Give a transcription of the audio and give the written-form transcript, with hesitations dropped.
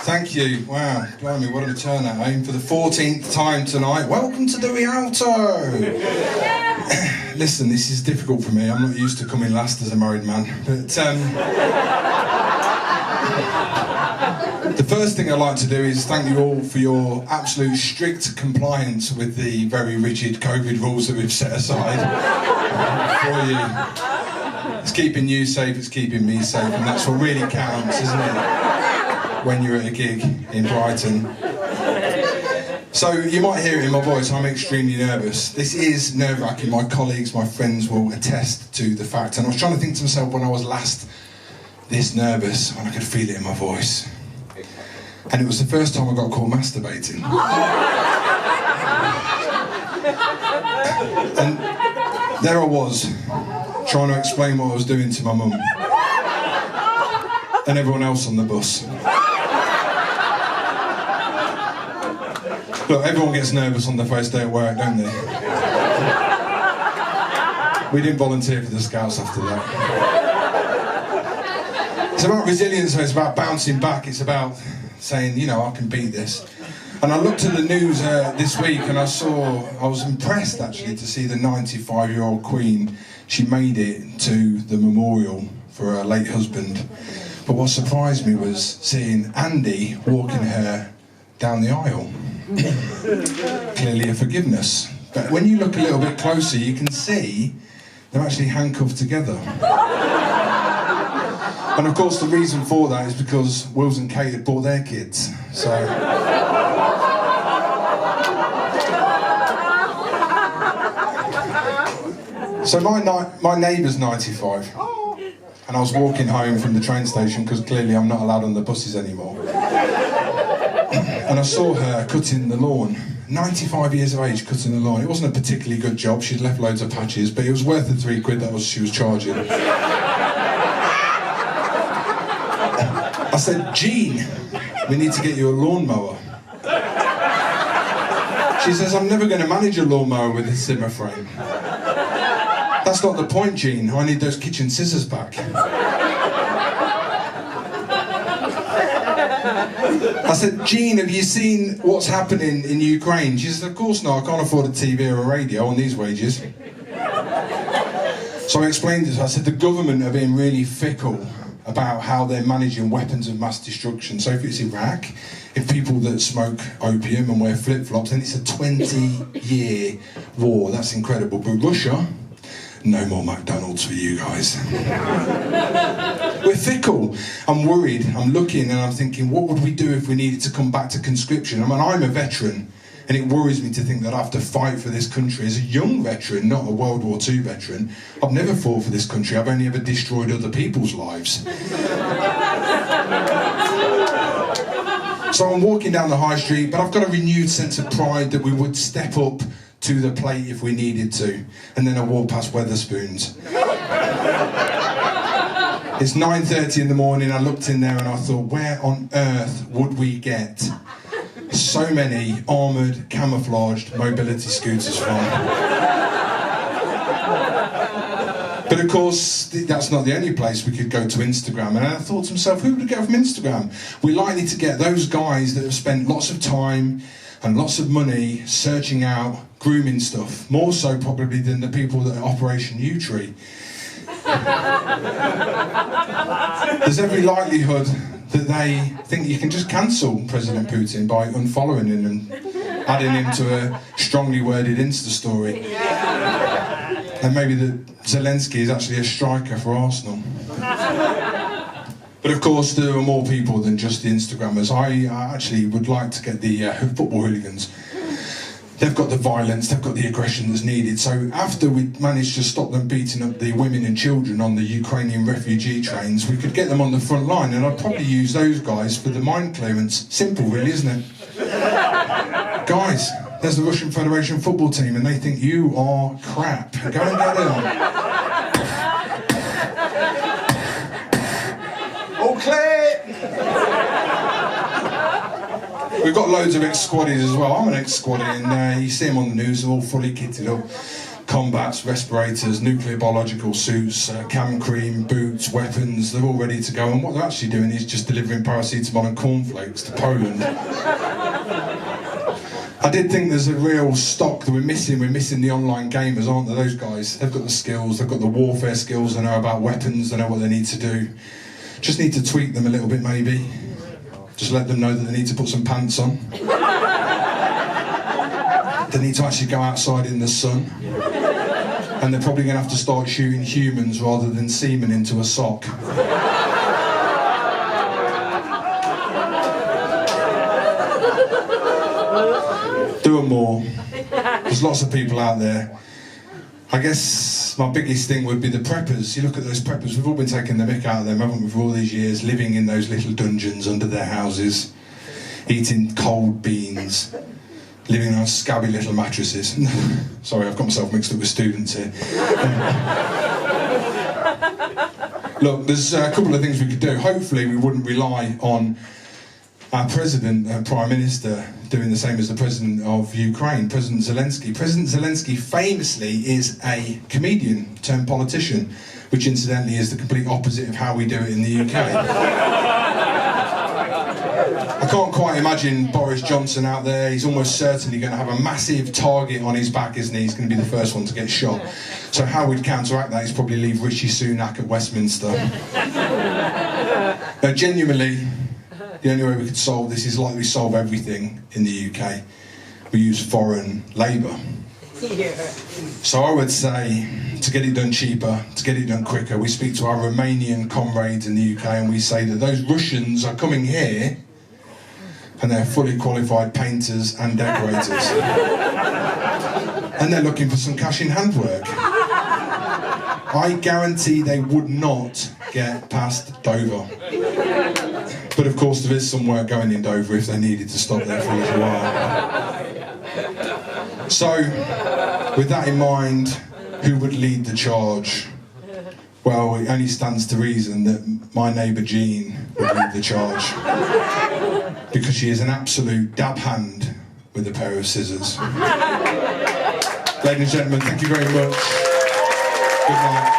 Thank you. Wow, blimey, what a turnout. For the 14th time tonight. Welcome to the Rialto. Listen, this is difficult for me. I'm not used to coming last as a married man. But the first thing I'd like to do is thank you all for your absolute strict compliance with the very rigid COVID rules that we've set aside for you. It's keeping you safe, it's keeping me safe, and that's what really counts, isn't it? When you're at a gig in Brighton. So you might hear it in my voice, I'm extremely nervous. This is nerve-wracking. My colleagues, my friends will attest to the fact. And I was trying to think to myself when I was last this nervous, and I could feel it in my voice. And it was the first time I got caught masturbating. And there I was, trying to explain what I was doing to my mum and everyone else on the bus. Look, everyone gets nervous on the first day at work, don't they? We didn't volunteer for the Scouts after that. It's about resilience, so it's about bouncing back, it's about saying, you know, I can beat this. And I looked at the news this week and I was impressed actually to see the 95-year-old Queen. She made it to the memorial for her late husband. But what surprised me was seeing Andy walking her down the aisle. Clearly a forgiveness. But when you look a little bit closer, you can see they're actually handcuffed together. And of course the reason for that is because Wills and Kate had brought their kids. So my neighbour's 95. And I was walking home from the train station because clearly I'm not allowed on the buses anymore. And I saw her cutting the lawn. 95 years of age cutting the lawn. It wasn't a particularly good job, she'd left loads of patches, but it was worth the £3 that she was charging. I said, Jean, we need to get you a lawnmower. She says, I'm never going to manage a lawnmower with a Zimmer frame. That's not the point, Jean. I need those kitchen scissors back. I said, Jean, have you seen what's happening in Ukraine? She said, of course not. I can't afford a TV or a radio on these wages. So I explained this. I said, the government are being really fickle about how they're managing weapons of mass destruction. So if it's Iraq, if people that smoke opium and wear flip-flops, then it's a 20-year war. That's incredible. But Russia, no more McDonald's for you guys. We're fickle. I'm worried. I'm looking and I'm thinking, what would we do if we needed to come back to conscription? I mean, I'm a veteran, and it worries me to think that I have to fight for this country as a young veteran, not a World War II veteran. I've never fought for this country. I've only ever destroyed other people's lives. So I'm walking down the high street, but I've got a renewed sense of pride that we would step up to the plate if we needed to. And then I walk past Wetherspoons. It's 9:30 in the morning. I looked in there and I thought, where on earth would we get so many armoured, camouflaged mobility scooters from? But of course, that's not the only place. We could go to Instagram. And I thought to myself, who would we get from Instagram? We're likely to get those guys that have spent lots of time and lots of money searching out grooming stuff, more so probably than the people that are Operation U-Tree. There's every likelihood that they think you can just cancel President Putin by unfollowing him and adding him to a strongly worded Insta story. And maybe that Zelensky is actually a striker for Arsenal. But of course there are more people than just the Instagrammers. I actually would like to get the football hooligans. They've got the violence, they've got the aggression that's needed. So after we managed to stop them beating up the women and children on the Ukrainian refugee trains, we could get them on the front line, and I'd probably use those guys for the mine clearance. Simple really, isn't it? Guys, there's the Russian Federation football team and they think you are crap. Go and get them. All clear! We've got loads of ex-squaddies as well. I'm an ex-squaddie, and you see them on the news, they're all fully kitted up. combats, respirators, nuclear biological suits, cam cream, boots, weapons, they're all ready to go. And what they're actually doing is just delivering paracetamol and cornflakes to Poland. I did think there's a real stock that we're missing. We're missing the online gamers, aren't there? Those guys, they've got the skills, they've got the warfare skills, they know about weapons, they know what they need to do. Just need to tweak them a little bit, maybe. Just let them know that they need to put some pants on. They need to actually go outside in the sun. And they're probably going to have to start shooting humans rather than semen into a sock. Do them more. There's lots of people out there. I guess my biggest thing would be the preppers. You look at those preppers, we've all been taking the mick out of them, haven't we, for all these years, living in those little dungeons under their houses, eating cold beans, living on scabby little mattresses. Sorry, I've got myself mixed up with students here. Look, there's a couple of things we could do. Hopefully we wouldn't rely on our President and Prime Minister doing the same as the President of Ukraine, President Zelensky. President Zelensky famously is a comedian turned politician, which incidentally is the complete opposite of how we do it in the UK. I can't quite imagine Boris Johnson out there. He's almost certainly going to have a massive target on his back, isn't he? He's going to be the first one to get shot. So how we'd counteract that is probably leave Rishi Sunak at Westminster. Now, genuinely, the only way we could solve this is like we solve everything in the UK. We use foreign labour. So I would say, to get it done cheaper, to get it done quicker, we speak to our Romanian comrades in the UK and we say that those Russians are coming here and they're fully qualified painters and decorators. And they're looking for some cash in hand work. I guarantee they would not get past Dover. But of course there is some work going in Dover if they needed to stop there for a little while. So, with that in mind, who would lead the charge? Well, it only stands to reason that my neighbour Jean would lead the charge. Because she is an absolute dab hand with a pair of scissors. Ladies and gentlemen, thank you very much. Good night.